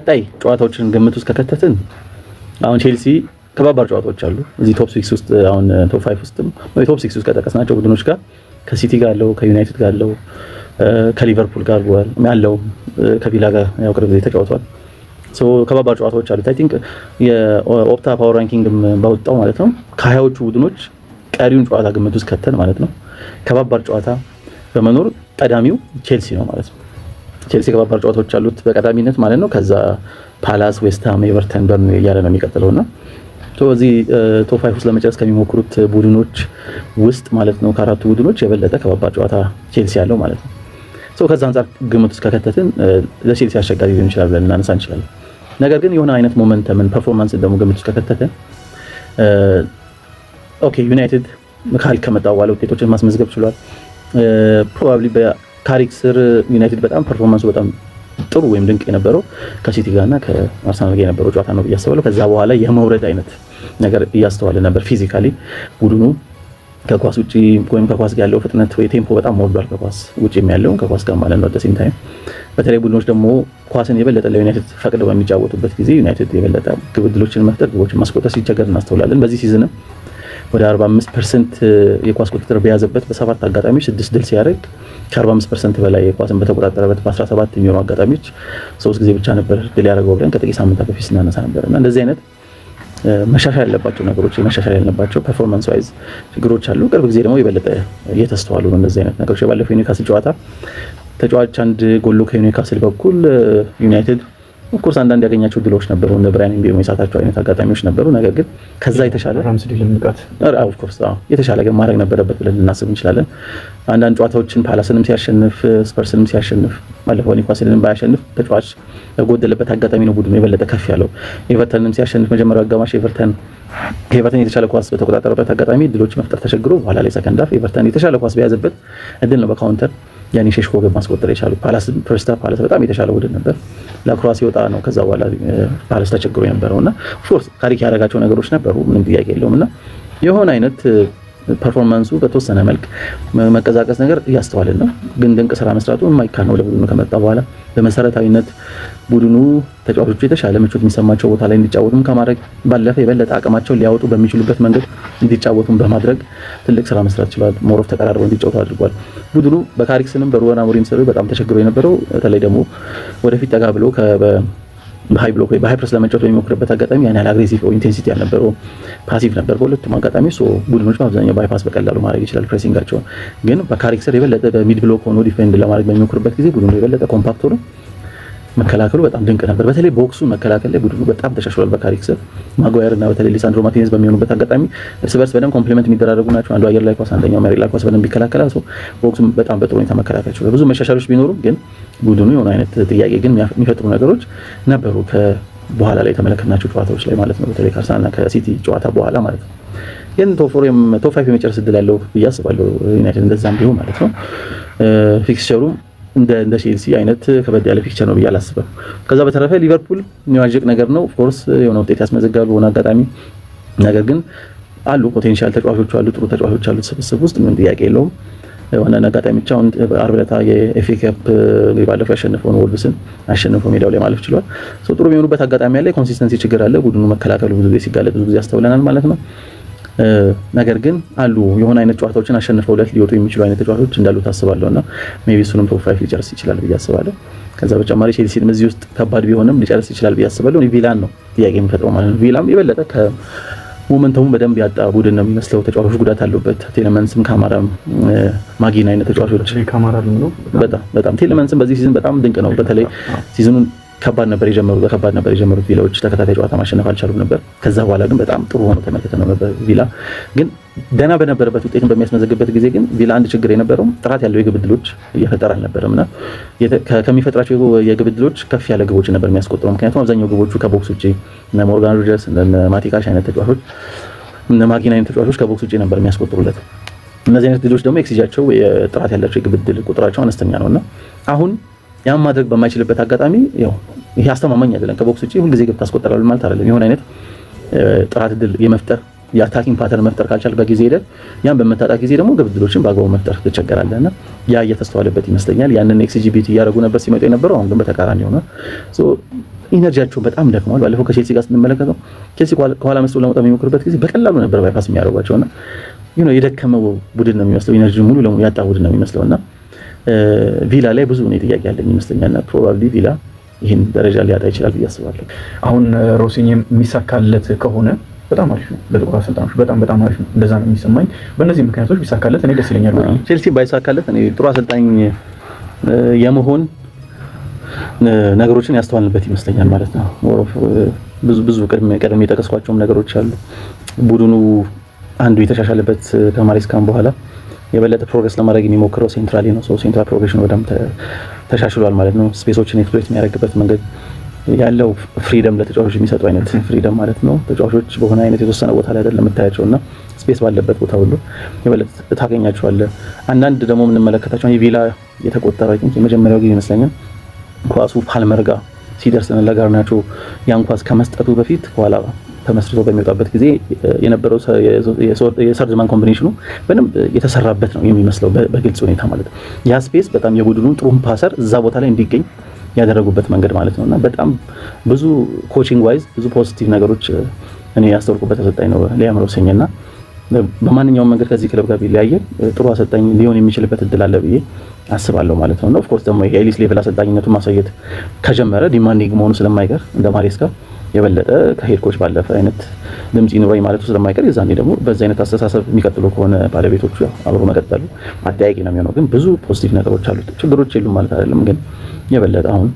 ቀጣይ ጨዋታዎችን ግምት ውስጥ ከከተትን አሁን ቼልሲ ከባባር ጨዋታዎች አሉ እዚህ ቶፕ 6 ውስጥ አሁን ቶፕ 5 ውስጥም ወይ ቶፕ 6 ውስጥ ከጠቀስናቸው ቡድኖች ጋር ከሲቲ ጋር አለው ከዩናይትድ ጋር አለው ከሊቨርፑል ጋር ያለው ከቪላ ጋር ያው ቅርብ ጊዜ ተጫውቷል ሶ ከባባር ጨዋታዎች አሉ አይ ቲንክ የኦፕታ ፓወር ራንኪንግም ባወጣው ማለት ነው ከ20ዎቹ ቡድኖች ቀሪውን ጨዋታ ግምት ውስጥ ከተን ማለት ነው ከባባር ጨዋታ በመኖር ቀዳሚው ቼልሲ ነው ማለት ነው ቼልሲ ከባባር ጨዋታዎች አሉት በቀዳሚነት ማለት ነው ከዛ ፓላስ ዌስትሃም ኤቨርተን በርንሌ እያለ ነው የሚቀጥለውና ሶ እዚህ ቶፕ 5 ውስጥ ለመጨረስ ከሚሞክሩት ቡድኖች ውስጥ ማለት ነው ከአራቱ ቡድኖች የበለጠ ከባባር ጨዋታ ቼልሲ ያለው ማለት ነው ሶ ከዛ አንፃር ግምት ውስጥ ከከተትን ለቼልሲ አስቸጋሪ ሊሆን ይችላል ብለን እናነሳ እንችላለን ነገር ግን የሆነ አይነት ሞመንተምን ፐርፎርማንስ ደግሞ ግምት ውስጥ ከከተትን ኦኬ ዩናይትድ ካሪክ ከመጣ በኋላ ውጤቶችን ማስመዝገብ ችሏል ፕሮባብሊ በካሪክ ስር ዩናይትድ በጣም ፐርፎርማንሱ በጣም ጥሩ ወይም ድንቅ የነበረው ከሲቲ ጋርና ከአርሰናል ጋር የነበረው ጨዋታ ነው እያስተዋለው ከዛ በኋላ የመውረድ አይነት ነገር እያስተዋለ ነበር ፊዚካሊ ቡድኑ ከኳስ ውጪ ወይም ከኳስ ጋር ያለው ፍጥነት ወይ ቴምፖ በጣም ወርዷል ከኳስ ውጪ የሚያለው ከኳስ ጋር ማለት ነው ደሴም ታይም በተለይ ቡድኖች ደግሞ ኳስን የበለጠ ለዩናይትድ ፈቅደው በሚጫወቱበት ጊዜ ዩናይትድ የበለጠ ግብድሎችን መፍጠር ግቦችን ማስቆጠር ሲቸገር እናስተውላለን በዚህ ሲዝንም ወደ 45% የኳስ ቁጥጥር በያዘበት በሰባት አጋጣሚዎች 6 ድል ሲያደርግ ከ45% በላይ የኳስን በተቆጣጠረበት በ17 የሚሆኑ አጋጣሚዎች 3 ጊዜ ብቻ ነበር ድል ያደረገው ብለን ከጥቂት ሳምንታት በፊት ስናነሳ ነበርና እንደዚህ አይነት መሻሻል ያለባቸው ነገሮች መሻሻል ያለባቸው ፐርፎርማንስ ዋይዝ ችግሮች አሉ ቅርብ ጊዜ ደግሞ የበለጠ እየተስተዋሉ ነው እንደዚህ አይነት ነገሮች ባለፈው ዩኒካስል ጨዋታ ተጫዋች አንድ ጎል ከዩኒካስል በኩል ዩናይትድ ኦፍ ኮርስ አንዳንድ ያገኛቸው ድሎች ነበሩ እንደ ብራያን ምቤሞ የሳታቸው አይነት አጋጣሚዎች ነበሩ ነገር ግን ከዛ የተሻለ ራምስዴል ልምቃት ኦፍ ኮርስ የተሻለ ግን ማድረግ ነበረበት ብለን ልናስብ እንችላለን አንዳንድ ጨዋታዎችን ፓላስንም ሲያሸንፍ ስፐርስንም ሲያሸንፍ ባለፈው ኒውካስልንም ባያሸንፍ ተጫዋች የጎደለበት አጋጣሚ ነው ቡድኑ የበለጠ ከፍ ያለው ኤቨርተንም ሲያሸንፍ መጀመሪያው አጋማሽ ኤቨርተን የተሻለ ኳስ በተቆጣጠረበት አጋጣሚ ድሎች መፍጠር ተቸግሮ በኋላ ላይ ሰከንድ ሃፍ ኤቨርተን የተሻለ ኳስ በያዘበት እድል ነው በካውንተር ያኔ ሼሽኮ ገብ ማስቆጠር የቻሉ ፓላስም ፈርስት ሃፍ ፓላስ በጣም የተሻለ ቡድን ነበር ለክሮአሲ ወጣ ነው ከዛ በኋላ ፓላስ ተቸግሮ የነበረውና ፎርስ ካሪክ ያደረጋቸው ነገሮች ነበሩ ምንም ጥያቄ የለውምና የሆነ አይነት ፐርፎርማንሱ በተወሰነ መልክ መቀዛቀስ ነገር እያስተዋልን ነው ግን ድንቅ ስራ መስራቱ የማይካድ ነው ለቡድኑ ከመጣ በኋላ በመሰረታዊነት ቡድኑ ተጫዋቾቹ የተሻለ ምቾት የሚሰማቸው ቦታ ላይ እንዲጫወቱም ከማድረግ ባለፈ የበለጠ አቅማቸውን ሊያወጡ በሚችሉበት መንገድ እንዲጫወቱም በማድረግ ትልቅ ስራ መስራት ይችላል ሞሮፍ ተቀራርበው እንዲጫወቱ አድርጓል ቡድኑ በካሪክ ስንም በሩበን አሞሪም ስር በጣም ተቸግሮ የነበረው በተለይ ደግሞ ወደፊት ጠጋ ብሎ በሃይ ብሎክ ወይ በሃይ ፕረስ ለመጫወት በሚሞክርበት አጋጣሚ ያን ያህል አግሬሲቭ ኢንቴንሲቲ ያልነበረው ፓሲቭ ነበር በሁለቱም አጋጣሚ ቡድኖች በአብዛኛው ባይፓስ በቀላሉ ማድረግ ይችላል ፕሬሲንጋቸው ግን በካሪክ ስር የበለጠ በሚድ ብሎክ ሆኖ ዲፌንድ ለማድረግ በሚሞክርበት ጊዜ ቡድኑ የበለጠ ኮምፓክት ሆኖ መከላከሉ በጣም ድንቅ ነበር በተለይ ቦክሱ መከላከል ላይ ቡድኑ በጣም ተሻሽሏል በካሪክ ስር ማጓየር እና በተለይ ሊሳንድሮ ማርቲኔዝ በሚሆኑበት አጋጣሚ እርስ በርስ በደንብ ኮምፕሊመንት የሚደራረጉ ናቸው አንዱ አየር ላይ ኳስ አንደኛው መሬት ላይ ኳስ በደንብ ይከላከላል ቦክሱ በጣም በጥሩ ሁኔታ መከላከል ይችላል ብዙ መሻሻሎች ቢኖሩም ግን ቡድኑ የሆነ አይነት ጥያቄ ግን የሚፈጥሩ ነገሮች ነበሩ በኋላ ላይ የተመለከትናቸው ጨዋታዎች ላይ ማለት ነው በተለይ ከአርሰናልና ከሲቲ ጨዋታ በኋላ ማለት ነው ግን ቶፕ 5 የመጨረስ እድል ያለው ብዬ አስባለሁ ዩናይትድ እንደዛም ቢሆን ማለት ነው ፊክስቸሩ እንደ ቼልሲ አይነት ከበድ ያለ ፊክቸር ነው ብዬ አላስብም ከዛ በተረፈ ሊቨርፑል የሚዋጅቅ ነገር ነው ኦፍ ኮርስ የሆነ ውጤት ያስመዘግባል በሆነ አጋጣሚ ነገር ግን አሉ ፖቴንሻል ተጫዋቾች አሉ ጥሩ ተጫዋቾች አሉ ስብስብ ውስጥ ምን ጥያቄ የለውም የሆነ አጋጣሚዎች አሁን አርብ ዕለት የኤፍኤ ካፕ ባለፈው ያሸነፈውን ወልቭስን አሸንፈው ሜዳው ላይ ማለፍ ችሏል ጥሩ የሚሆኑበት አጋጣሚ ያለ ኮንሲስተንሲ ችግር አለ ቡድኑ መከላከሉ ብዙ ጊዜ ሲጋለጥ ብዙ ጊዜ ያስተውለናል ማለት ነው ነገር ግን አሉ የሆነ አይነት ጨዋታዎችን አሸንፈው ሊወጡ የሚችሉ አይነት ተጫዋቾች እንዳሉ ታስባለውና ሜቢ እሱንም ቶፕ 5 ሊጨርስ ይችላል ብዬ አስባለሁ ከዛ በተጨማሪ ቼልሲንም እዚህ ውስጥ ከባድ ቢሆንም ሊጨርስ ይችላል ብዬ አስባለሁ ቪላን ነው ጥያቄ የሚፈጥረው ማለት ነው ቪላም የበለጠ ሞመንተሙ በደንብ ያጣ ቡድን ነው የሚመስለው ተጫዋቾች ጉዳት አለበት ቴሌመንስም ካማራም ማጊና አይነት ተጫዋቾች ካማራም ነው በጣም ቴሌመንስም በዚህ ሲዝን በጣም ድንቅ ነው በተለይ ሲዝኑን ከባድ ነበር የጀመሩት ቪላዎች ተከታታይ ጨዋታ ማሸነፍ አልቻሉም ነበር ከዛ በኋላ ግን በጣም ጥሩ ሆኖ ተመልክተነው ነበር ቪላ ግን ደና በነበረበት ውጤትን በሚያስመዘግብበት ጊዜ ግን ቪላ አንድ ችግር የነበረው ጥራት ያለው የግብ ዕድሎች እየፈጠረ አልነበረምና ከሚፈጥራቸው የግብ ዕድሎች ከፍ ያለ ግቦች ነበር የሚያስቆጥረው ምክንያቱም አብዛኛው ግቦቹ ከቦክስ ውጪ እነ ሞርጋን ሮጀርስ እነ ማቲካሽ አይነት ተጫዋቾች እነ ማጊና አይነት ተጫዋቾች ከቦክስ ውጪ ነበር የሚያስቆጥሩለት እነዚህ አይነት ዕድሎች ደግሞ ኤክስጂያቸው የጥራት ያላቸው የግብ ዕድል ቁጥራቸው አነስተኛ ነውና አሁን ያን ማድረግ በማይችልበት አጋጣሚ ያው ይሄ አስተማማኝ አይደለም ከቦክስ ውጪ ሁሉ ጊዜ ግብ ታስቆጥራለህ ማለት አይደለም የሆነ አይነት ጥራት ዕድል የመፍጠር የአታኪንግ ፓተርን መፍጠር ካልቻል በጊዜ ሄደ ያን በመታጣ ጊዜ ደግሞ ግብ ዕድሎችን በአግባቡ መፍጠር ትቸገራለህና ያ እየተስተዋለበት ይመስለኛል ያንን ኤክስጂቢቲ ያደረጉ ነበር ሲመጡ የነበረው አሁን ግን በተቃራኒ ሆነ ኢነርጂያቸው በጣም ደክሟል። ባለፈው ከቼልሲ ጋር ስንመለከተው ቼልሲ ከኋላ መስሎ ለመውጣት የሚሞክርበት ጊዜ በቀላሉ ነበር ባይፓስ የሚያደርጓቸውና የደከመው ቡድን ነው የሚመስለው፣ ኢነርጂ ሙሉ ለሙሉ ያጣ ቡድን ነው የሚመስለውና ቪላ ላይ ብዙ ነው ጥያቄ ያለኝ ይመስለኛልና ፕሮባብሊ ቪላ ይሄን ደረጃ ሊያጣ ይችላል ብዬ አስባለሁ። አሁን ሮሲኝ የሚሳካለት ከሆነ በጣም አሪፍ ነው ለጥቁር አሰልጣኞች፣ በጣም አሪፍ ነው። እንደዛ ነው የሚሰማኝ። በእነዚህ ምክንያቶች ቢሳካለት እኔ ደስ ይለኛል። ቼልሲ ባይሳካለት እኔ ጥሩ አሰልጣኝ የመሆን ነገሮችን ያስተዋልንበት ይመስለኛል ማለት ነው። ብዙ ቀደም የጠቀስኳቸውም ነገሮች አሉ። ቡድኑ አንዱ የተሻሻለበት ከማሬስካም በኋላ የበለጠ ፕሮግረስ ለማድረግ የሚሞክረው ሴንትራሊ ነው። ሴንትራል ፕሮግሬሽኑ በጣም ተሻሽሏል ማለት ነው። ስፔሶችን ኤክስፕሎይት የሚያደርግበት መንገድ ያለው ፍሪደም ለተጫዋቾች የሚሰጡ አይነት ፍሪደም ማለት ነው። ተጫዋቾች በሆነ አይነት የተወሰነ ቦታ ላይ አይደለም የምታያቸውና ስፔስ ባለበት ቦታ ሁሉ የበለጠ ታገኛቸዋለህ። አንዳንድ ደግሞ የምንመለከታቸው የቪላ የተቆጠረ የመጀመሪያው ጊዜ ይመስለኛል ኳሱ ፓልመር ጋር ሲደርስ ለጋርናቾ ያን ኳስ ከመስጠቱ በፊት ከኋላ ተመስርቶ በሚወጣበት ጊዜ የነበረው የሰርድማን ኮምቢኔሽኑ በደንብ የተሰራበት ነው የሚመስለው በግልጽ ሁኔታ ማለት ነው። ያ ስፔስ በጣም የቡድኑን ጥሩ ፓሰር እዛ ቦታ ላይ እንዲገኝ ያደረጉበት መንገድ ማለት ነውና በጣም ብዙ ኮቺንግ ዋይዝ ብዙ ፖዚቲቭ ነገሮች እኔ ያስተውልኩበት አሰልጣኝ ነው ሊያም ሮሲኝና በማንኛውም መንገድ ከዚህ ክለብ ጋር ቢለያየ ጥሩ አሰልጣኝ ሊሆን የሚችልበት እድል አለ ብዬ አስባለሁ ማለት ነው። ኦፍ ኮርስ ደግሞ ይሄ ኤሊት ሌቭል አሰልጣኝነቱን ማሳየት ከጀመረ ዲማንዲንግ መሆኑ ስለማይቀር እንደ ማሬስካ የበለጠ ከሄድ ኮች ባለፈ አይነት ድምጽ ይኖረኝ ማለቱ ስለማይቀር የዛኔ ደግሞ በዛ አይነት አስተሳሰብ የሚቀጥሉ ከሆነ ባለቤቶቹ አብሮ መቀጠሉ አጠያቂ ነው የሚሆነው። ግን ብዙ ፖዚቲቭ ነገሮች አሉት፣ ችግሮች የሉም ማለት አይደለም። ግን የበለጠ አሁን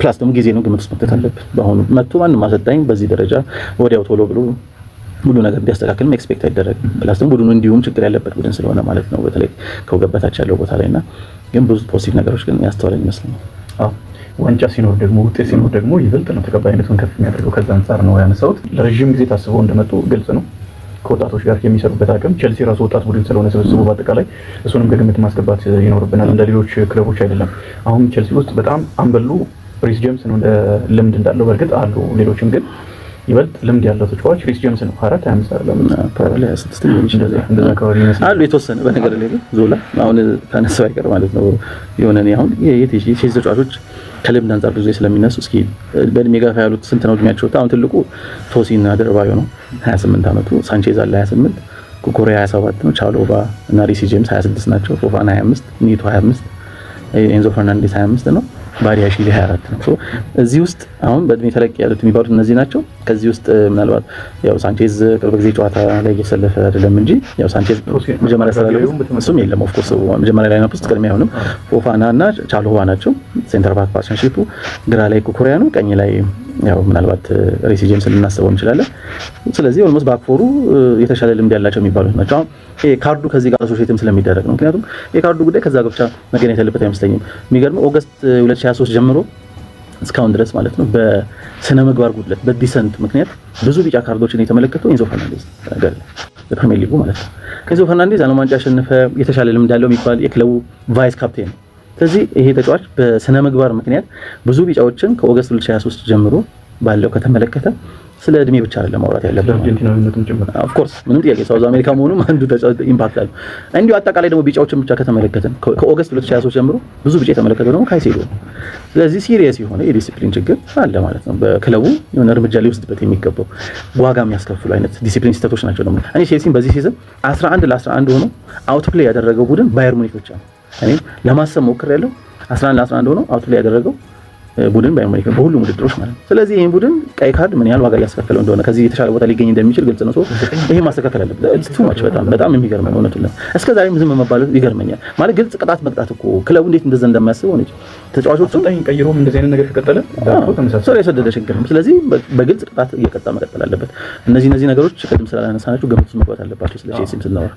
ፕላስ ደግሞ ጊዜ ነው ግምት ውስጥ መክተት አለብን። በአሁኑ መጥቶ ማንም አሰልጣኝ በዚህ ደረጃ ወዲያው ቶሎ ብሎ ሁሉ ነገር እንዲያስተካክልም ኤክስፔክት አይደረግም። ፕላስ ደግሞ ቡድኑ እንዲሁም ችግር ያለበት ቡድን ስለሆነ ማለት ነው በተለይ ከውገበታች ያለው ቦታ ላይና ግን ብዙ ፖዚቲቭ ነገሮች ግን ያስተዋለን ይመስለኛል። ዋንጫ ሲኖር ደግሞ ውጤት ሲኖር ደግሞ ይበልጥ ነው ተቀባይነቱን ከፍ የሚያደርገው። ከዛ አንጻር ነው ያነሳሁት። ለረጅም ጊዜ ታስበው እንደመጡ ግልጽ ነው። ከወጣቶች ጋር የሚሰሩበት አቅም ቼልሲ ራሱ ወጣት ቡድን ስለሆነ ስብስቡ በአጠቃላይ እሱንም ከግምት ማስገባት ይኖርብናል። እንደ ሌሎች ክለቦች አይደለም። አሁን ቼልሲ ውስጥ በጣም አንበሉ ሪስ ጄምስ ነው እንደ ልምድ እንዳለው በእርግጥ አሉ። ሌሎችም ግን ይበልጥ ልምድ ያለው ተጫዋች ሪስ ጄምስ ነው። 4-25 አይደለም ፕሮባብሊ 26 ሊሆን ይችላል። እንደዛ አካባቢ ይመስላል አሉ የተወሰነ በነገር ላይ ዞላ አሁን ካነሳው አይቀር ማለት ነው የሆነ ነው አሁን የቼልሲ ተጫዋቾች ከልምድ አንጻር ብዙ ስለሚነሱ እስኪ በእድሜ ጋር ያሉት ስንት ነው እድሜያቸው? አሁን ትልቁ ቶሲን አደርባዮ ነው 28 አመቱ፣ ሳንቼዝ አለ 28፣ ኩኩሬያ 27 ነው፣ ቻሎባ እና ሪስ ጄምስ 26 ናቸው፣ ፎፋና 25፣ ኒቶ 25፣ ኤንዞ ፈርናንዴስ 25 ነው፣ ባሪያሺሊ 24 ነው። እዚህ ውስጥ አሁን በእድሜ ተለቅ ያሉት የሚባሉት እነዚህ ናቸው። ከዚህ ውስጥ ምናልባት ያው ሳንቼዝ ቅርብ ጊዜ ጨዋታ ላይ እየተሰለፈ አይደለም እንጂ ያው ሳንቼዝ መጀመሪያ ሰላለው እሱም የለም። ኦፍ ኮርስ መጀመሪያ ላይ ነው ውስጥ ቅድሚያ አይሆንም። ፎፋና እና ቻሎባ ናቸው ሴንተር ባክ ፓርትነርሺፑ። ግራ ላይ ኩኩሬያ ነው፣ ቀኝ ላይ ያው ምናልባት ሪስ ጄምስ ልናስበው እንችላለን። ስለዚህ ኦልሞስት ባክፎሩ የተሻለ ልምድ ያላቸው የሚባሉት ናቸው። አሁን ካርዱ ከዚህ ጋር አሶሺየትም ስለሚደረግ ነው። ምክንያቱም የካርዱ ጉዳይ ከዛ ጋር ብቻ መገናኘት ያለበት አይመስለኝም። የሚገርመው ኦገስት 2023 ጀምሮ እስካሁን ድረስ ማለት ነው በስነ ምግባር ጉድለት በዲሰንት ምክንያት ብዙ ቢጫ ካርዶችን የተመለከተው ኤንዞ ፈርናንዴዝ ነገር በፕሪሚየር ሊጉ ማለት ነው። ኤንዞ ፈርናንዴዝ ዓለም ዋንጫ ያሸነፈ የተሻለ ልምድ ያለው የሚባል የክለቡ ቫይስ ካፕቴን ነው። ስለዚህ ይሄ ተጫዋች በስነ ምግባር ምክንያት ብዙ ቢጫዎችን ከኦገስት 2023 ጀምሮ ባለው ከተመለከተ ስለ እድሜ ብቻ አይደለም ማውራት ያለበት አርጀንቲናዊነቱን ጭምር ኦፍ ኮርስ ምንም ጥያቄ ሳውዝ አሜሪካ መሆኑም አንዱ ተጫዋች ኢምፓክት አለው። እንዲሁ አጠቃላይ ደግሞ ቢጫዎችን ብቻ ከተመለከተን ከኦገስት 2023 ጀምሮ ብዙ ቢጫ የተመለከተው ደግሞ ካይሴዶ ነው። ስለዚህ ሲሪየስ የሆነ የዲሲፕሊን ችግር አለ ማለት ነው። በክለቡ የሆነ እርምጃ ሊወስድበት የሚገባው ዋጋ የሚያስከፍሉ አይነት ዲሲፕሊን ስህተቶች ናቸው። ደግሞ እኔ ቼልሲን በዚህ ሲዝን 11-11 ሆኖ አውትፕሌይ ያደረገው ቡድን ባየር ሙኒክ ብቻ ነው። እኔ ለማሰብ ሞክሬያለሁ። 11-11 ሆኖ አውትፕሌይ ያደረገው ቡድን ባየር ሙኒክ በሁሉም ውድድሮች ማለት ነው። ስለዚህ ይሄን ቡድን ቀይ ካርድ ምን ያህል ዋጋ እያስከፈለው እንደሆነ ከዚህ የተሻለ ቦታ ሊገኝ እንደሚችል ግልጽ ነው። ይሄ ማስተካከል አለበት። እቱ ማች በጣም የሚገርም ነው እውነቱን። እስከዛሬም ዝም መባሉ ይገርመኛል። ማለት ግልጽ ቅጣት መቅጣት እኮ ክለቡ እንዴት እንደዛ እንደማያስበው ነው። ተጫዋቾቹ ቀይሮም እንደዚህ አይነት ነገር ከቀጠለ ተመሳሳይ የሰደደ ችግር ነው። ስለዚህ በግልጽ ቅጣት እየቀጣ መቀጠል አለበት። እነዚህ ነገሮች ቅድም ስላላነሳናቸው ግምት ውስጥ መግባት አለባቸው። ስለ ቼልሲም ስናወራ